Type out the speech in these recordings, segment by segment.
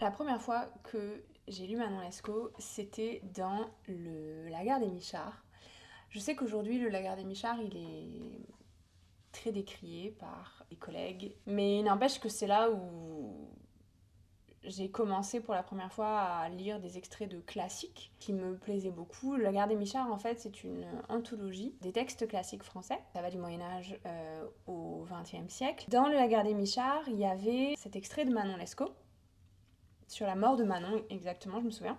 La première fois que j'ai lu Manon Lescaut, c'était dans La Gare des Michards. Je sais qu'aujourd'hui, le La Gare des Michards, il est très décrié par les collègues, mais il n'empêche que c'est là où j'ai commencé pour la première fois à lire des extraits de classiques qui me plaisaient beaucoup. La Gare des Michards, en fait, c'est une anthologie des textes classiques français. Ça va du Moyen-Âge au XXe siècle. Dans La Gare des Michards, il y avait cet extrait de Manon Lescaut, sur la mort de Manon, exactement, je me souviens.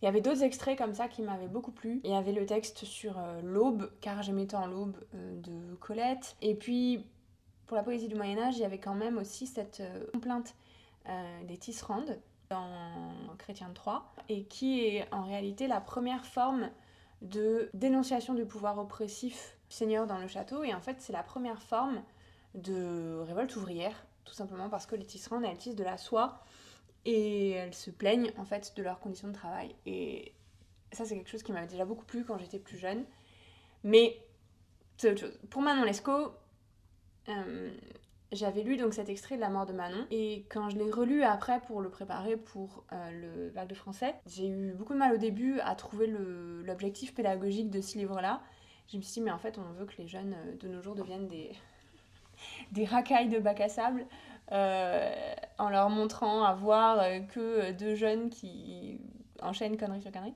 Il y avait d'autres extraits comme ça qui m'avaient beaucoup plu. Il y avait le texte sur l'aube, car j'aimais tant l'aube de Colette. Et puis, pour la poésie du Moyen-Âge, il y avait quand même aussi cette complainte des tisserandes dans Chrétien de Troyes, et qui est en réalité la première forme de dénonciation du pouvoir oppressif du seigneur dans le château. Et en fait, c'est la première forme de révolte ouvrière, tout simplement parce que les tisserandes, elles tissent de la soie et elles se plaignent en fait de leurs conditions de travail. Et ça, c'est quelque chose qui m'avait déjà beaucoup plu quand j'étais plus jeune. Mais c'est autre chose. Pour Manon Lescaut, j'avais lu donc cet extrait de La mort de Manon, et quand je l'ai relu après pour le préparer pour le bac de français, j'ai eu beaucoup de mal au début à trouver l'objectif pédagogique de ce livre-là. Je me suis dit, mais en fait, on veut que les jeunes de nos jours deviennent des racailles de bac à sable, en leur montrant à voir que deux jeunes qui enchaînent conneries sur conneries.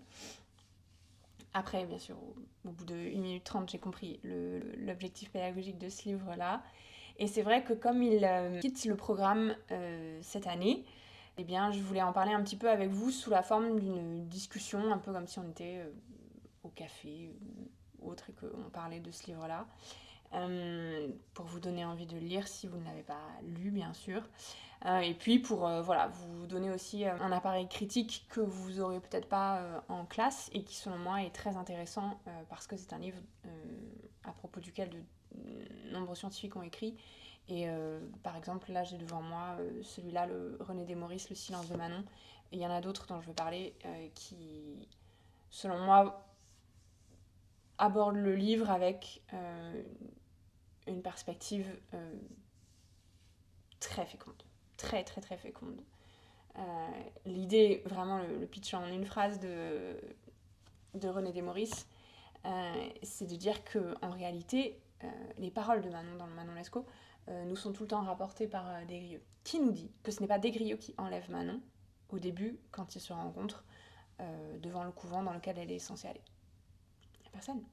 Après, bien sûr, au bout de 1 minute 30, j'ai compris l'objectif pédagogique de ce livre-là. Et c'est vrai que comme il quitte le programme cette année, eh bien, je voulais en parler un petit peu avec vous sous la forme d'une discussion, un peu comme si on était au café ou autre et qu'on parlait de ce livre-là. Pour vous donner envie de le lire si vous ne l'avez pas lu, bien sûr. Et puis pour voilà, vous donner aussi un appareil critique que vous aurez peut-être pas en classe et qui selon moi est très intéressant parce que c'est un livre à propos duquel de nombreux scientifiques ont écrit. Et par exemple, là j'ai devant moi celui-là, le René Desmoris, Le silence de Manon. Et il y en a d'autres dont je veux parler qui, selon moi, abordent le livre avec une perspective très féconde, très très très féconde. L'idée, vraiment le pitch en une phrase de René Desmoris, c'est de dire que en réalité, les paroles de Manon dans le Manon Lescaut nous sont tout le temps rapportées par Desgrieux, qui nous dit que ce n'est pas Desgrieux qui enlève Manon au début quand ils se rencontrent devant le couvent dans lequel elle est censée aller. Il n'y a personne.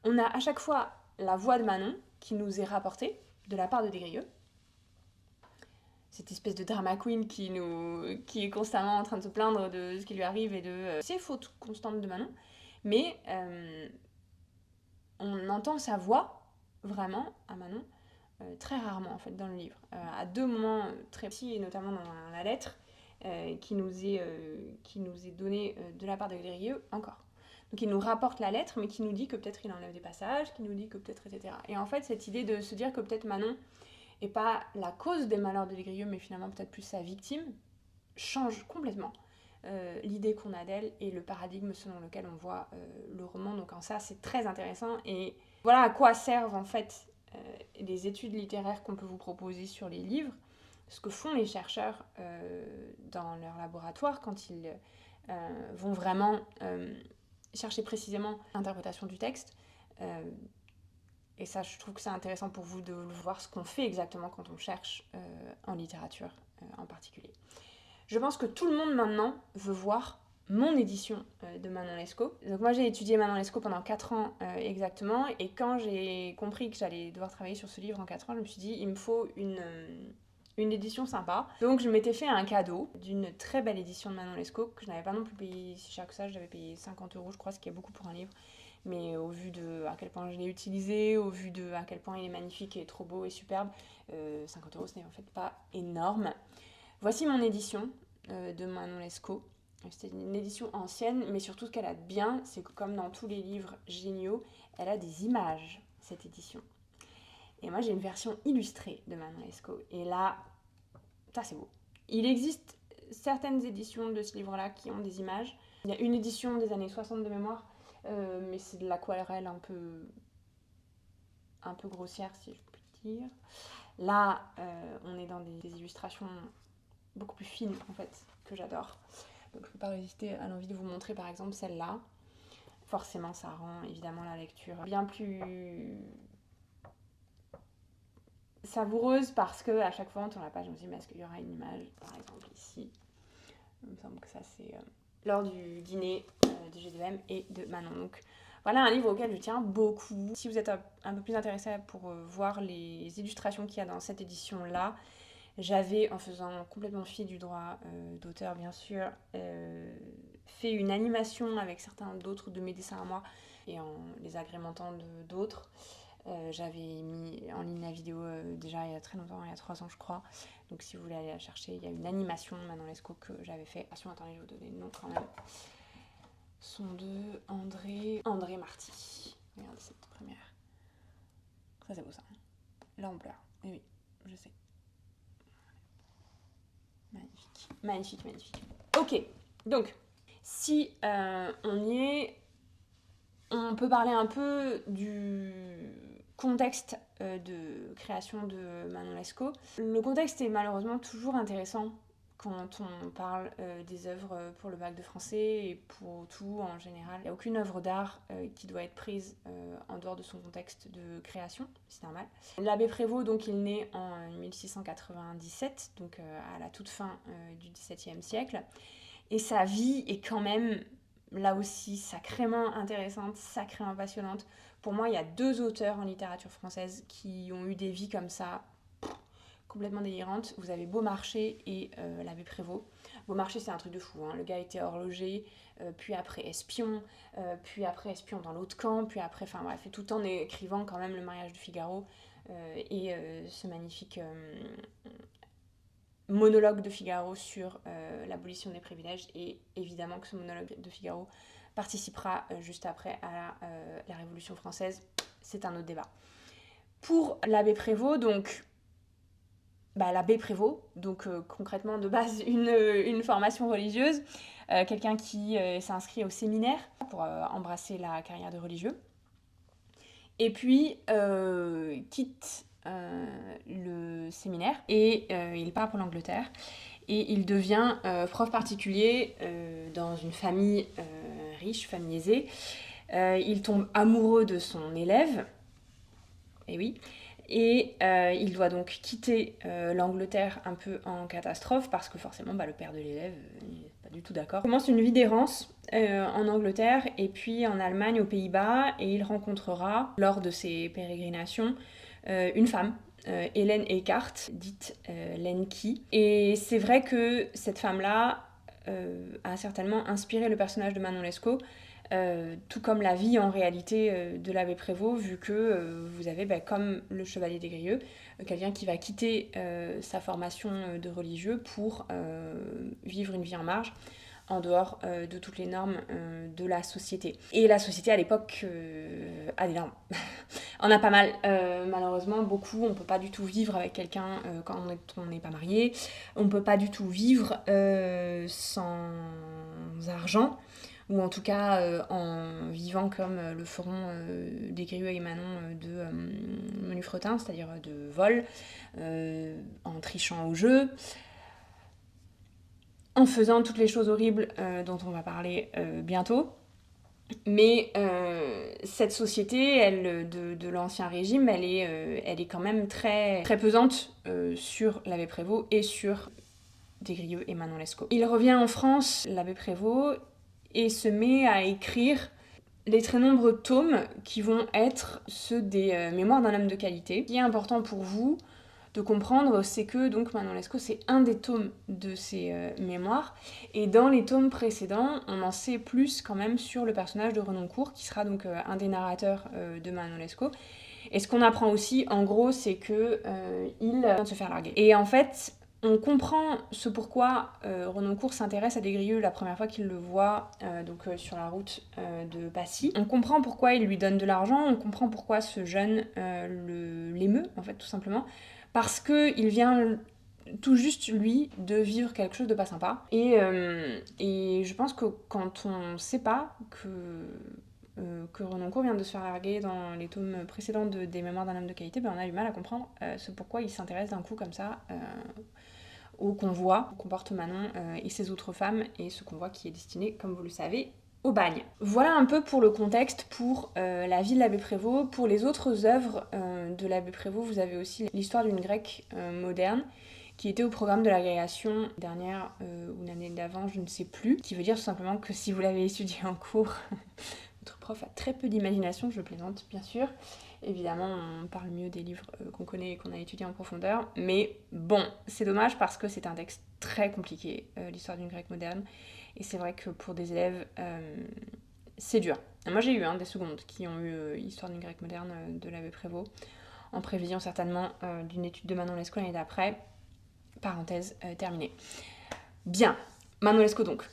On a à chaque fois la voix de Manon qui nous est rapportée de la part de Desgrieux, cette espèce de drama queen qui est constamment en train de se plaindre de ce qui lui arrive et de ces fautes constantes de Manon. Mais on entend sa voix, vraiment, à Manon, très rarement, en fait, dans le livre. À deux moments très précis, et notamment dans la lettre qui nous est donnée de la part de Glérieux, encore. Donc il nous rapporte la lettre, mais qui nous dit que peut-être il enlève des passages, qui nous dit que peut-être, etc. Et en fait, cette idée de se dire que peut-être Manon et pas la cause des malheurs de Desgrieux, mais finalement peut-être plus sa victime, change complètement l'idée qu'on a d'elle et le paradigme selon lequel on voit le roman. Donc en ça, c'est très intéressant. Et voilà à quoi servent en fait les études littéraires qu'on peut vous proposer sur les livres, ce que font les chercheurs dans leur laboratoire quand ils vont vraiment chercher précisément l'interprétation du texte. Et ça, je trouve que c'est intéressant pour vous de voir ce qu'on fait exactement quand on cherche en littérature en particulier. Je pense que tout le monde maintenant veut voir mon édition de Manon Lescaut. Donc moi j'ai étudié Manon Lescaut pendant 4 ans exactement, et quand j'ai compris que j'allais devoir travailler sur ce livre en 4 ans, je me suis dit il me faut une édition sympa. Donc je m'étais fait un cadeau d'une très belle édition de Manon Lescaut que je n'avais pas non plus payé si cher que ça, j'avais payé 50 € je crois, ce qui est beaucoup pour un livre. Mais au vu de à quel point je l'ai utilisé, au vu de à quel point il est magnifique et trop beau et superbe, 50 € ce n'est en fait pas énorme. Voici mon édition de Manon Lescaut. C'était une édition ancienne, mais surtout ce qu'elle a de bien, c'est que comme dans tous les livres géniaux, elle a des images, cette édition. Et moi j'ai une version illustrée de Manon Lescaut. Et là, ça c'est beau. Il existe certaines éditions de ce livre-là qui ont des images. Il y a une édition des années 60 de mémoire, mais c'est de l'aquarelle un peu grossière si je puis dire. Là, on est dans des illustrations beaucoup plus fines en fait, que j'adore. Donc je peux pas résister à l'envie de vous montrer par exemple celle-là. Forcément ça rend évidemment la lecture bien plus savoureuse parce que à chaque fois on tourne la page on se dit mais est-ce qu'il y aura une image, par exemple ici. Il me semble que ça c'est lors du dîner de G2M et de Manon. Donc voilà un livre auquel je tiens beaucoup. Si vous êtes un peu plus intéressé pour voir les illustrations qu'il y a dans cette édition-là, j'avais, en faisant complètement fi du droit d'auteur bien sûr, fait une animation avec certains d'autres de mes dessins à moi et en les agrémentant d'autres. J'avais mis en ligne la vidéo déjà il y a très longtemps, il y a 3 ans je crois. Donc si vous voulez aller la chercher, il y a une animation Manon Lescaut que j'avais fait. Attendez, je vais vous donner le nom quand même. Sont de André Marty. Regardez cette première. Ça c'est beau ça. Là on pleure. Oui, je sais. Magnifique. Magnifique, magnifique. Ok, donc si on y est, on peut parler un peu du contexte de création de Manon Lescaut. Le contexte est malheureusement toujours intéressant quand on parle des œuvres pour le bac de français et pour tout en général. Il n'y a aucune œuvre d'art qui doit être prise en dehors de son contexte de création, c'est normal. L'abbé Prévost, donc, il naît en 1697, donc à la toute fin du XVIIe siècle. Et sa vie est quand même, là aussi, sacrément intéressante, sacrément passionnante. Pour moi, il y a 2 auteurs en littérature française qui ont eu des vies comme ça, complètement délirantes. Vous avez Beaumarchais et l'abbé Prévost. Beaumarchais, c'est un truc de fou, hein. Le gars était horloger, puis après espion dans l'autre camp, puis après, enfin bref, et tout en écrivant quand même Le mariage de Figaro et ce magnifique monologue de Figaro sur l'abolition des privilèges, et évidemment que ce monologue de Figaro participera juste après à la Révolution française. C'est un autre débat. Pour l'abbé Prévost, donc l'abbé Prévost, donc concrètement de base une formation religieuse, quelqu'un qui s'inscrit au séminaire pour embrasser la carrière de religieux, et puis quitte le séminaire et il part pour l'Angleterre et il devient prof particulier dans une famille riche, famille aisée. Il tombe amoureux de son élève, et oui, et il doit donc quitter l'Angleterre un peu en catastrophe parce que forcément le père de l'élève n'est pas du tout d'accord. Il commence une vie d'errance en Angleterre et puis en Allemagne, aux Pays-Bas, et il rencontrera lors de ses pérégrinations une femme, Hélène Eckart, dite Lenki. Et c'est vrai que cette femme-là a certainement inspiré le personnage de Manon Lescaut, tout comme la vie en réalité de l'abbé Prévost, vu que vous avez, comme le chevalier des Grieux, quelqu'un qui va quitter sa formation de religieux pour vivre une vie en marge, en dehors de toutes les normes de la société. Et la société à l'époque a des normes. On a pas mal, malheureusement, beaucoup. On peut pas du tout vivre avec quelqu'un quand on n'est pas marié. On peut pas du tout vivre sans argent, ou en tout cas en vivant comme le feront des Grieux et Manon de menu fretin, c'est-à-dire de vol, en trichant au jeu, en faisant toutes les choses horribles dont on va parler bientôt. Mais cette société, de l'ancien régime, elle est quand même très, très pesante sur l'abbé Prévost et sur des Grieux et Manon Lescaut. Il revient en France, l'abbé Prévost, et se met à écrire les très nombreux tomes qui vont être ceux des mémoires d'un homme de qualité. Ce qui est important pour vous de comprendre, c'est que donc Manon Lescaut, c'est un des tomes de ses mémoires, et dans les tomes précédents, on en sait plus quand même sur le personnage de Renoncourt, qui sera donc un des narrateurs de Manon Lescaut. Et ce qu'on apprend aussi, en gros, c'est que il vient de se faire larguer. Et en fait, on comprend ce pourquoi Renoncourt s'intéresse à des Grieux la première fois qu'il le voit sur la route de Passy. On comprend pourquoi il lui donne de l'argent, on comprend pourquoi ce jeune l'émeut, en fait, tout simplement. Parce qu'il vient tout juste, lui, de vivre quelque chose de pas sympa. Et je pense que quand on sait pas que Renoncourt vient de se faire larguer dans les tomes précédents des Mémoires d'un homme de qualité, on a du mal à comprendre ce pourquoi il s'intéresse d'un coup comme ça au convoi qu'on porte Manon et ses autres femmes, et ce convoi qui est destiné, comme vous le savez, au bagne. Voilà un peu pour le contexte, pour la vie de l'abbé Prévost. Pour les autres œuvres de l'abbé Prévost, vous avez aussi l'histoire d'une grecque moderne, qui était au programme de l'agrégation dernière ou l'année d'avant, je ne sais plus, qui veut dire tout simplement que si vous l'avez étudié en cours, votre prof a très peu d'imagination, je plaisante bien sûr. Évidemment, on parle mieux des livres qu'on connaît et qu'on a étudiés en profondeur, mais bon, c'est dommage parce que c'est un texte très compliqué, l'histoire d'une grecque moderne, et c'est vrai que pour des élèves, c'est dur. Moi j'ai eu des secondes qui ont eu l'histoire d'une grecque moderne de l'abbé Prévost, en prévision certainement d'une étude de Manon Lescaut l'année d'après. Parenthèse terminée. Bien, Manon Lescaut donc.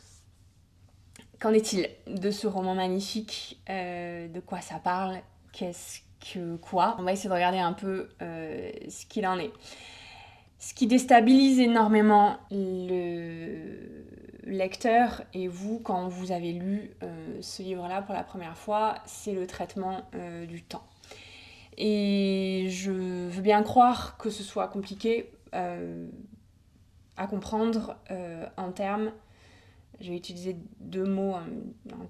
Qu'en est-il de ce roman magnifique? De quoi ça parle? Qu'est-ce que quoi? On va essayer de regarder un peu ce qu'il en est. Ce qui déstabilise énormément le lecteur et vous quand vous avez lu ce livre-là pour la première fois, c'est le traitement du temps. Et je veux bien croire que ce soit compliqué à comprendre en termes, je vais utiliser deux mots un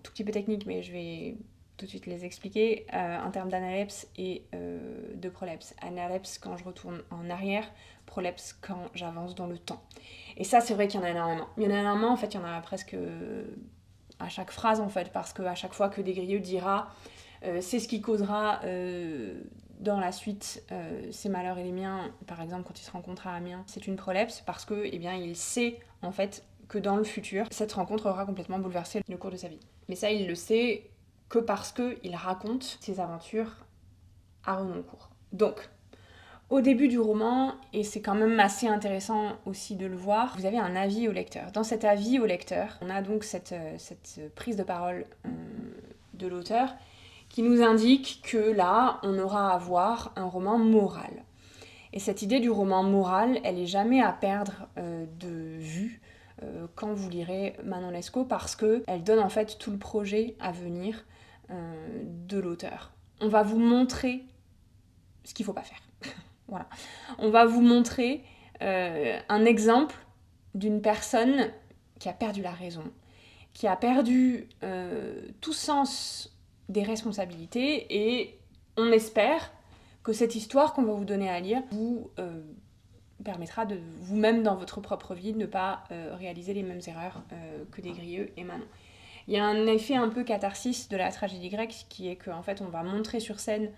tout petit peu techniques, mais je vais tout de suite les expliquer, en termes d'analepse et de prolepse. Analepse quand je retourne en arrière, prolepse quand j'avance dans le temps. Et ça, c'est vrai qu'il y en a énormément. Il y en a énormément, en fait, il y en a presque à chaque phrase, en fait, parce qu'à chaque fois que Des Grieux dira c'est ce qui causera dans la suite ses malheurs et les miens, par exemple quand il se rencontre à Amiens, c'est une prolepse parce que, eh bien, il sait en fait que dans le futur, cette rencontre aura complètement bouleversé le cours de sa vie. Mais ça, il le sait que parce qu'il raconte ses aventures à Renoncourt. Donc, au début du roman, et c'est quand même assez intéressant aussi de le voir, vous avez un avis au lecteur. Dans cet avis au lecteur, on a donc cette prise de parole de l'auteur qui nous indique que là, on aura à voir un roman moral. Et cette idée du roman moral, elle est jamais à perdre de vue quand vous lirez Manon Lescaut, parce qu'elle donne en fait tout le projet à venir de l'auteur. On va vous montrer ce qu'il ne faut pas faire. Voilà. On va vous montrer un exemple d'une personne qui a perdu la raison, qui a perdu tout sens des responsabilités, et on espère que cette histoire qu'on va vous donner à lire vous permettra de vous-même dans votre propre vie ne pas réaliser les mêmes erreurs que Des Grieux et Manon. Il y a un effet un peu catharsis de la tragédie grecque qui est qu'en fait on va montrer sur scène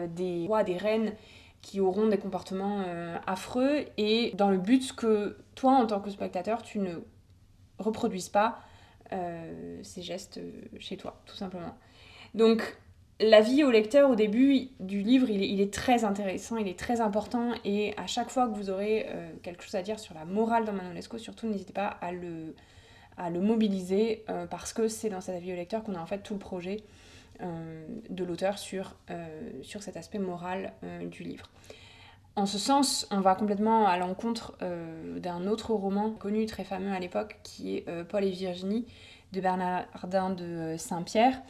des rois, des reines qui auront des comportements affreux, et dans le but que toi en tant que spectateur tu ne reproduises pas ces gestes chez toi, tout simplement. Donc, l'avis au lecteur au début du livre, il est très intéressant, il est très important, et à chaque fois que vous aurez quelque chose à dire sur la morale dans Manon Lescaut, surtout n'hésitez pas à le mobiliser, parce que c'est dans cet avis au lecteur qu'on a en fait tout le projet de l'auteur sur cet aspect moral du livre. En ce sens, on va complètement à l'encontre d'un autre roman connu, très fameux à l'époque, qui est Paul et Virginie, de Bernardin de Saint-Pierre,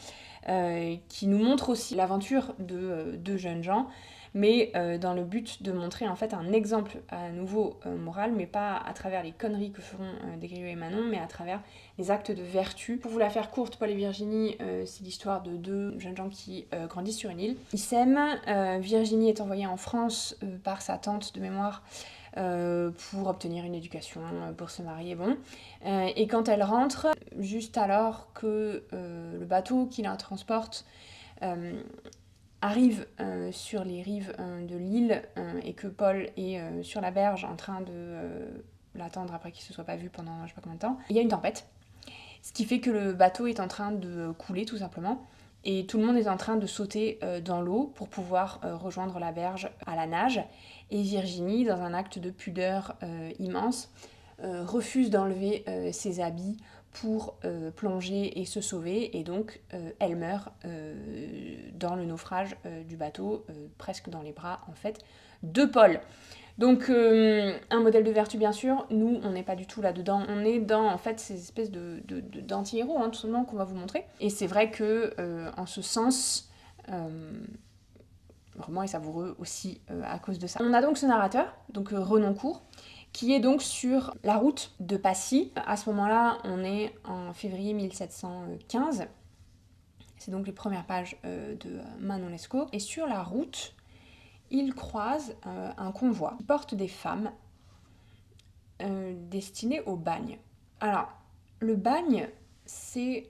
qui nous montre aussi l'aventure de deux jeunes gens, mais dans le but de montrer en fait un exemple à nouveau moral, mais pas à travers les conneries que feront Des Grieux et Manon, mais à travers les actes de vertu. Pour vous la faire courte, Paul et Virginie, c'est l'histoire de deux jeunes gens qui grandissent sur une île. Ils s'aiment, Virginie est envoyée en France par sa tante de mémoire pour obtenir une éducation, pour se marier, bon. Et quand elle rentre, juste alors que le bateau qui la transporte arrive sur les rives de l'île et que Paul est sur la berge en train de l'attendre après qu'il ne se soit pas vu pendant je sais pas combien de temps, il y a une tempête. Ce qui fait que le bateau est en train de couler tout simplement, et tout le monde est en train de sauter dans l'eau pour pouvoir rejoindre la berge à la nage. Et Virginie, dans un acte de pudeur immense, refuse d'enlever ses habits pour plonger et se sauver, et donc elle meurt dans le naufrage du bateau, presque dans les bras en fait de Paul. Donc un modèle de vertu bien sûr, nous on n'est pas du tout là-dedans, on est dans en fait ces espèces d'anti-héros tout simplement qu'on va vous montrer. Et c'est vrai que en ce sens, le roman est savoureux aussi à cause de ça. On a donc ce narrateur, donc Renoncourt, qui est donc sur la route de Passy. À ce moment-là, on est en février 1715. C'est donc les premières pages de Manon Lescaut. Et sur la route, il croise un convoi qui porte des femmes destinées au bagne. Alors, le bagne, c'est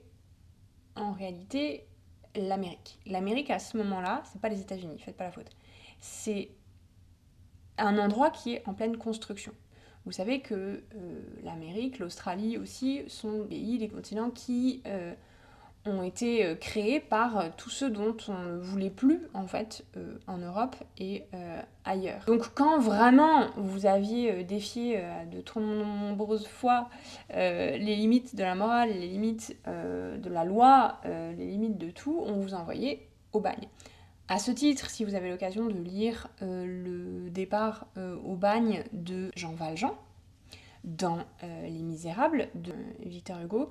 en réalité l'Amérique. L'Amérique, à ce moment-là, c'est pas les États-Unis, faites pas la faute. C'est un endroit qui est en pleine construction. Vous savez que l'Amérique, l'Australie aussi, sont des pays, des continents qui ont été créés par tous ceux dont on ne voulait plus, en fait, en Europe et ailleurs. Donc quand vraiment vous aviez défié de trop nombreuses fois les limites de la morale, les limites de la loi, les limites de tout, on vous envoyait au bagne. À ce titre, si vous avez l'occasion de lire le départ au bagne de Jean Valjean dans Les Misérables de Victor Hugo,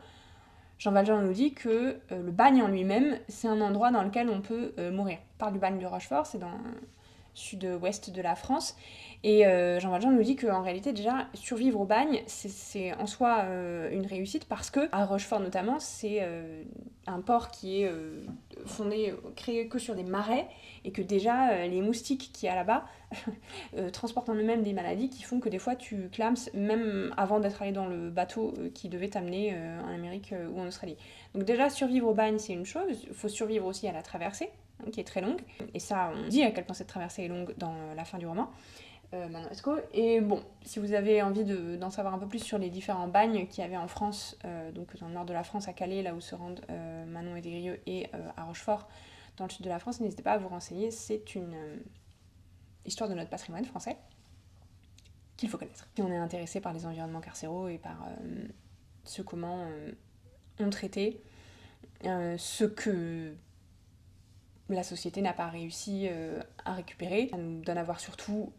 Jean Valjean nous dit que le bagne en lui-même, c'est un endroit dans lequel on peut mourir. On parle du bagne de Rochefort, c'est dans le sud-ouest de la France. Et Jean Valjean nous dit qu'en réalité, déjà, survivre au bagne, c'est en soi une réussite parce que, à Rochefort notamment, c'est un port qui est créé que sur des marais et que déjà, les moustiques qu'il y a là-bas transportent en eux-mêmes des maladies qui font que des fois, tu clames même avant d'être allé dans le bateau qui devait t'amener en Amérique ou en Australie. Donc déjà, survivre au bagne, c'est une chose. Il faut survivre aussi à la traversée, qui est très longue. Et ça, on dit à quel point cette traversée est longue dans la fin du roman. Manon Lescaut. Et bon, si vous avez envie d'en savoir un peu plus sur les différents bagnes qu'il y avait en France, donc dans le nord de la France, à Calais, là où se rendent Manon et Desgrieux, et à Rochefort, dans le sud de la France, n'hésitez pas à vous renseigner. C'est une histoire de notre patrimoine français qu'il faut connaître. Si on est intéressé par les environnements carcéraux et par ce comment on traitait ce que la société n'a pas réussi à récupérer. Ça nous donne à voir surtout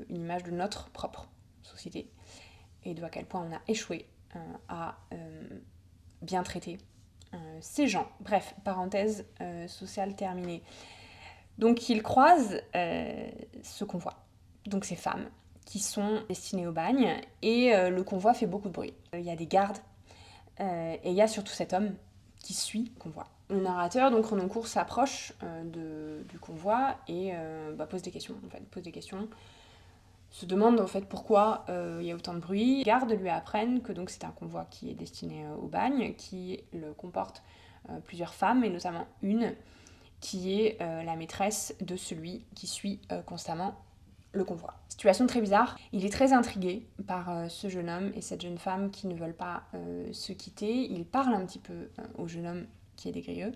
une image de notre propre société et de à quel point on a échoué à bien traiter ces gens. Bref, parenthèse sociale terminée. Donc il croise ce convoi, donc ces femmes qui sont destinées au bagne, et le convoi fait beaucoup de bruit. Il y a des gardes, et il y a surtout cet homme qui suit le convoi. Le narrateur, donc Renoncourt, s'approche du convoi et pose des questions, se demande en fait pourquoi il y a autant de bruit. Les gardes lui apprennent que donc c'est un convoi qui est destiné au bagne, qui le comporte plusieurs femmes, et notamment une qui est la maîtresse de celui qui suit constamment le convoi. Situation très bizarre. Il est très intrigué par ce jeune homme et cette jeune femme qui ne veulent pas se quitter. Il parle un petit peu au jeune homme qui est Desgrieux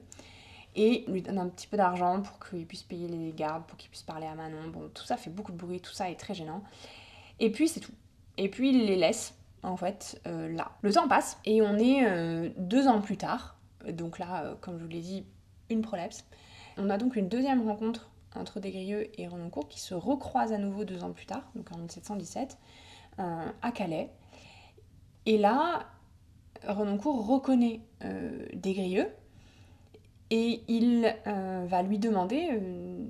et lui donne un petit peu d'argent pour qu'il puisse payer les gardes, pour qu'il puisse parler à Manon. Bon, tout ça fait beaucoup de bruit, tout ça est très gênant. Et puis c'est tout. Et puis il les laisse en fait là. Le temps passe et on est 2 ans plus tard. Donc là, comme je vous l'ai dit, une prolepse. On a donc une deuxième rencontre entre Desgrieux et Renoncourt qui se recroisent à nouveau 2 ans plus tard, donc en 1717, à Calais. Et là, Renoncourt reconnaît Desgrieux et il va lui demander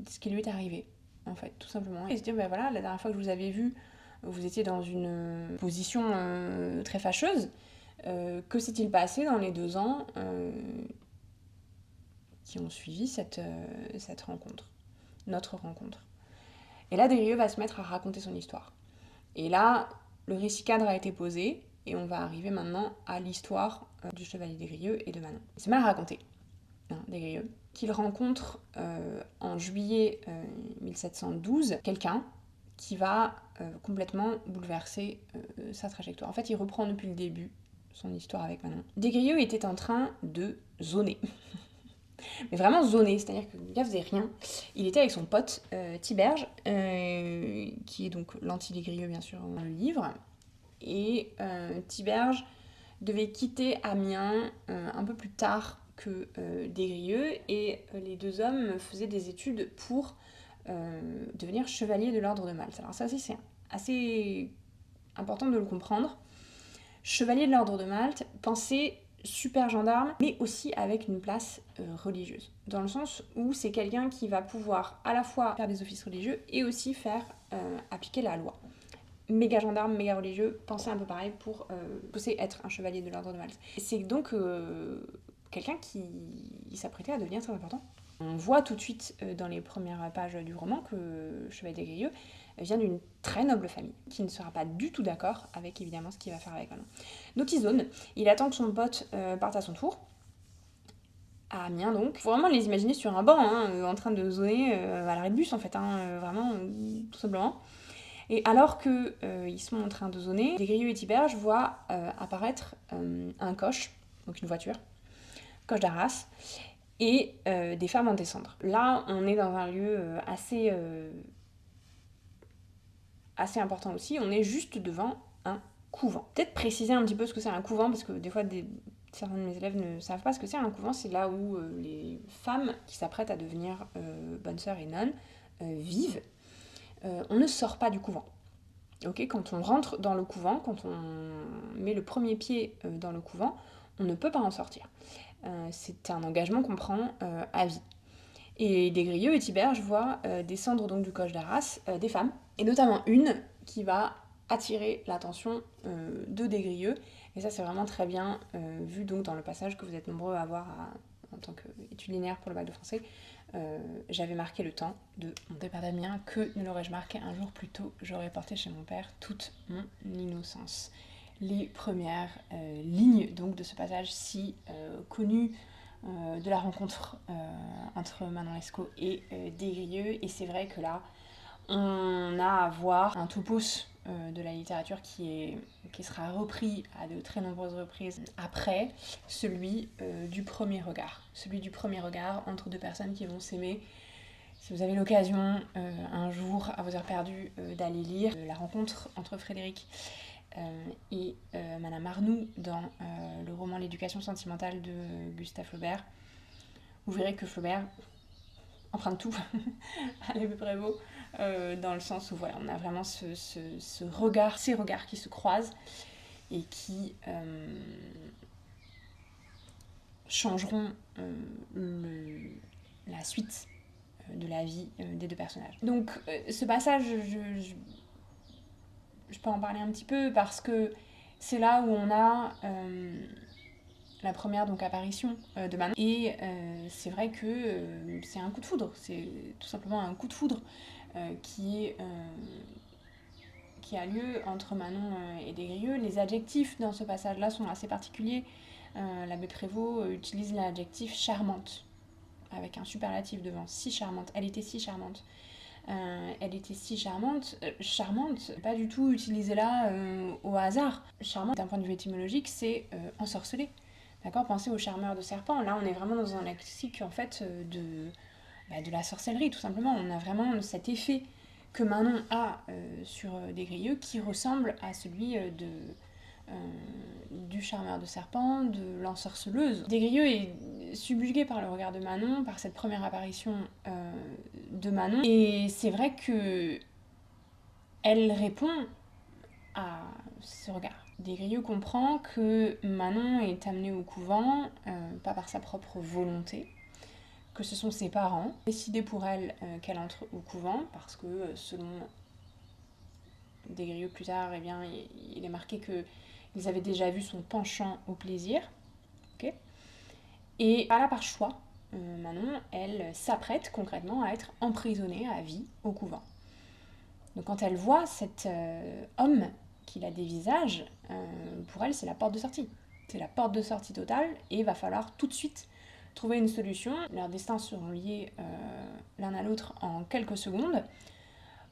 ce qui lui est arrivé, en fait, tout simplement. Il se dit, ben voilà, la dernière fois que je vous avais vu, vous étiez dans une position très fâcheuse. Que s'est-il passé dans les 2 ans qui ont suivi cette rencontre, notre rencontre? Et là, Desgrieux va se mettre à raconter son histoire. Et là, le récit cadre a été posé, et on va arriver maintenant à l'histoire du chevalier Desgrieux et de Manon. Il se met à raconter, Desgrieux, qu'il rencontre en juillet 1712 quelqu'un qui va complètement bouleverser sa trajectoire. En fait, il reprend depuis le début son histoire avec Manon. Desgrieux était en train de zoner. Mais vraiment zoné, c'est-à-dire que le gars faisait rien. Il était avec son pote Thiberge, qui est donc l'anti-Desgrieux bien sûr dans le livre, et Thiberge devait quitter Amiens un peu plus tard que Desgrieux, et les 2 hommes faisaient des études pour devenir chevalier de l'ordre de Malte. Alors ça aussi c'est assez important de le comprendre. Chevalier de l'ordre de Malte, pensez super gendarme, mais aussi avec une place religieuse. Dans le sens où c'est quelqu'un qui va pouvoir à la fois faire des offices religieux et aussi faire appliquer la loi. méga gendarme, méga religieux, pensait un peu pareil pour pousser être un chevalier de l'ordre de Malte. C'est donc quelqu'un qui s'apprêtait à devenir très important. On voit tout de suite dans les premières pages du roman que le chevalier des Grieux vient d'une très noble famille, qui ne sera pas du tout d'accord avec évidemment ce qu'il va faire avec Manon. Donc il zone, il attend que son pote parte à son tour, à Amiens donc. Faut vraiment les imaginer sur un banc, en train de zoner à l'arrêt de bus en fait, vraiment, tout simplement. Et alors qu'ils sont en train de zoner, des Grieux et Tiberge voient apparaître un coche, donc une voiture, coche d'Arras, et des femmes en descendre. Là, on est dans un lieu assez important aussi, on est juste devant un couvent. Peut-être préciser un petit peu ce que c'est un couvent, parce que des fois, certains de mes élèves ne savent pas ce que c'est un couvent. C'est là où les femmes qui s'apprêtent à devenir bonnes sœurs et nonnes vivent. On ne sort pas du couvent. Okay, quand on rentre dans le couvent, quand on met le premier pied dans le couvent, on ne peut pas en sortir. C'est un engagement qu'on prend à vie. Et des Grieux et Tiberge voient descendre donc du coche d'Arras des femmes, et notamment une qui va attirer l'attention de des Grieux. Et ça, c'est vraiment très bien vu donc dans le passage que vous êtes nombreux à voir en tant qu'étude linéaire pour le bac de français. J'avais marqué le temps de mon départ d'Amiens, que ne l'aurais-je marqué un jour plus tôt, j'aurais porté chez mon père toute mon innocence. Les premières lignes donc de ce passage si connu de la rencontre entre Manon Lescaut et des Grieux, et c'est vrai que là on a à voir un topos de la littérature qui sera repris à de très nombreuses reprises après, celui du premier regard. Celui du premier regard entre deux personnes qui vont s'aimer. Si vous avez l'occasion un jour, à vos heures perdues, d'aller lire La rencontre entre Frédéric et Madame Arnoux dans le roman L'éducation sentimentale de Gustave Flaubert, vous verrez que Flaubert emprunte tout à Lévi Prévost, dans le sens où voilà, on a vraiment ce regard, ces regards qui se croisent et qui changeront la suite de la vie des deux personnages. Donc ce passage, je peux en parler un petit peu parce que c'est là où on a la première donc apparition de Manon, et c'est vrai que c'est un coup de foudre, c'est tout simplement un coup de foudre qui a lieu entre Manon et des Grieux. Les adjectifs dans ce passage-là sont assez particuliers. L'abbé Prévost utilise l'adjectif charmante, avec un superlatif devant, si charmante, elle était si charmante. Elle était si charmante, pas du tout utilisée là au hasard. Charmante, d'un point de vue étymologique, c'est ensorcelée. D'accord, pensez au charmeur de serpent. Là, on est vraiment dans un lexique en fait de la sorcellerie, tout simplement. On a vraiment cet effet que Manon a sur des Grieux qui ressemble à celui du charmeur de serpent, de l'ensorceleuse. Des Grieux est subjugué par le regard de Manon, par cette première apparition de Manon, et c'est vrai que elle répond à ce regard. Des Grieux comprend que Manon est amenée au couvent, pas par sa propre volonté, que ce sont ses parents, décidé pour elle qu'elle entre au couvent, parce que selon des Grieux plus tard, eh bien, il est marqué qu'ils avaient déjà vu son penchant au plaisir. Okay, et pas là par choix, Manon, elle s'apprête concrètement à être emprisonnée à vie au couvent. Donc quand elle voit cet homme qui la dévisage, pour elle c'est la porte de sortie. C'est la porte de sortie totale, et il va falloir tout de suite trouver une solution. Leurs destins seront liés l'un à l'autre en quelques secondes,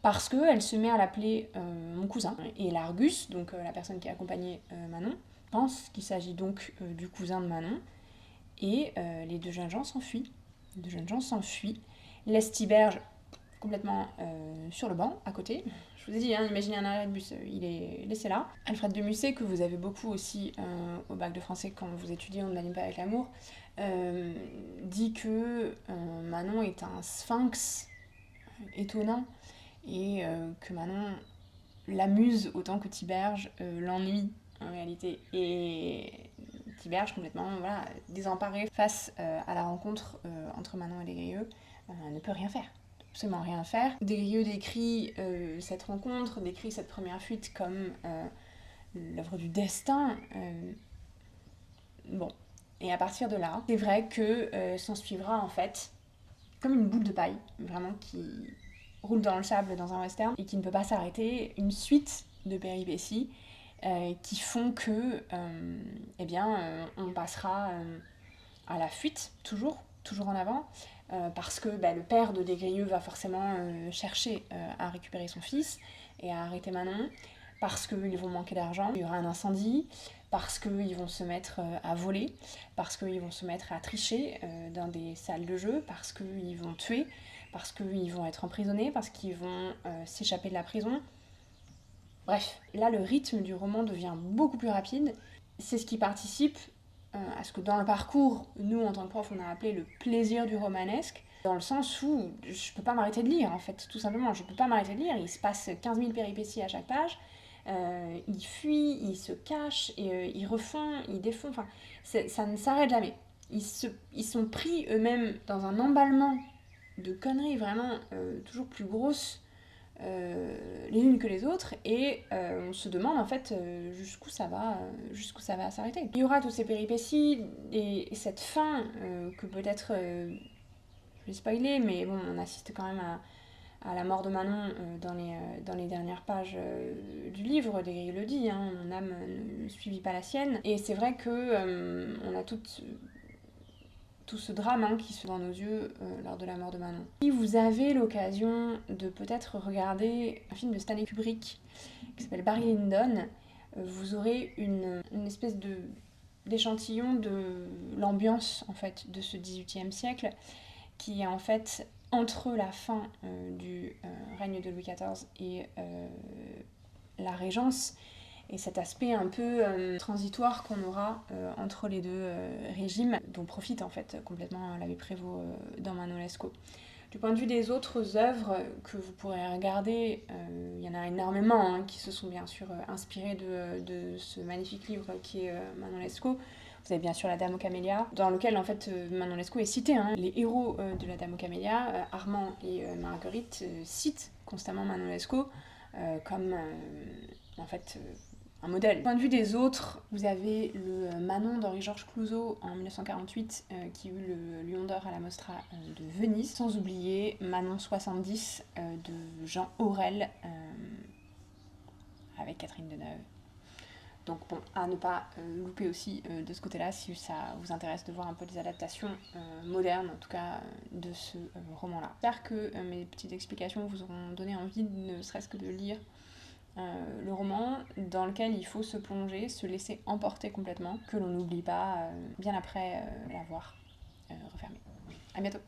parce qu'elle se met à l'appeler mon cousin. Et l'Argus, donc la personne qui accompagnait Manon, pense qu'il s'agit donc du cousin de Manon, et les deux jeunes gens s'enfuient. Les deux jeunes gens s'enfuient, laissent Tiberge complètement sur le banc, à côté. Je vous ai dit, imaginez un arrêt de bus, il est laissé là. Alfred de Musset, que vous avez beaucoup aussi au bac de français quand vous étudiez On ne l'anime pas avec l'amour, dit que Manon est un sphinx étonnant, et que Manon l'amuse autant que Tiberge l'ennuie en réalité. Et Tiberge, complètement désemparé face à la rencontre entre Manon et les Grieux, ne peut rien faire. absolument rien faire. Des Grieux décrit cette rencontre, décrit cette première fuite comme l'œuvre du destin. Bon, et à partir de là, c'est vrai que s'en suivra en fait comme une boule de paille, vraiment qui roule dans le sable dans un western et qui ne peut pas s'arrêter, une suite de péripéties qui font que, on passera à la fuite, toujours en avant, parce que le père de Desgrieux va forcément chercher à récupérer son fils et à arrêter Manon, parce qu'ils vont manquer d'argent, il y aura un incendie, parce qu'ils vont se mettre à voler, parce qu'ils vont se mettre à tricher dans des salles de jeu, parce qu'ils vont tuer, parce qu'ils vont être emprisonnés, parce qu'ils vont s'échapper de la prison. Bref, là le rythme du roman devient beaucoup plus rapide. C'est ce qui participe à ce que dans le parcours, nous en tant que prof, on a appelé le plaisir du romanesque, dans le sens où je peux pas m'arrêter de lire en fait, tout simplement, je peux pas m'arrêter de lire, il se passe 15 000 péripéties à chaque page, ils fuient, ils se cachent, ils refont, ils défont, enfin, ça ne s'arrête jamais. Ils sont pris eux-mêmes dans un emballement de conneries vraiment toujours plus grosses les unes que les autres, et on se demande en fait jusqu'où ça va s'arrêter. Il y aura toutes ces péripéties et cette fin que peut-être je vais spoiler, mais bon, on assiste quand même à la mort de Manon dans les dernières pages du livre. Desgrieux le dit, hein, mon âme ne suivit pas la sienne, et c'est vrai que on a tout ce drame qui se voit dans nos yeux lors de la mort de Manon. Si vous avez l'occasion de peut-être regarder un film de Stanley Kubrick qui s'appelle Barry Lyndon, vous aurez une espèce d'échantillon de l'ambiance en fait de ce XVIIIe siècle qui est en fait entre la fin du règne de Louis XIV et la Régence, et cet aspect un peu transitoire qu'on aura entre les deux régimes, dont profite en fait complètement l'abbé Prévost dans Manon Lescaut. Du point de vue des autres œuvres que vous pourrez regarder, il y en a énormément qui se sont bien sûr inspirées de ce magnifique livre qui est Manon Lescaut. Vous avez bien sûr La Dame aux Camélias, dans lequel en fait Manon Lescaut est citée. Les héros de La Dame aux Camélias, Armand et Marguerite, citent constamment Manon Lescaut comme en fait un modèle. Du point de vue des autres, vous avez le Manon d'Henri-Georges Clouzot en 1948 qui eut le Lion d'Or à la Mostra de Venise, sans oublier Manon 70 de Jean Aurel avec Catherine Deneuve. Donc bon, à ne pas louper aussi de ce côté-là si ça vous intéresse de voir un peu les adaptations modernes, en tout cas de ce roman-là. J'espère que mes petites explications vous auront donné envie, ne serait-ce que de lire le roman, dans lequel il faut se plonger, se laisser emporter complètement, que l'on n'oublie pas bien après l'avoir refermé. À bientôt.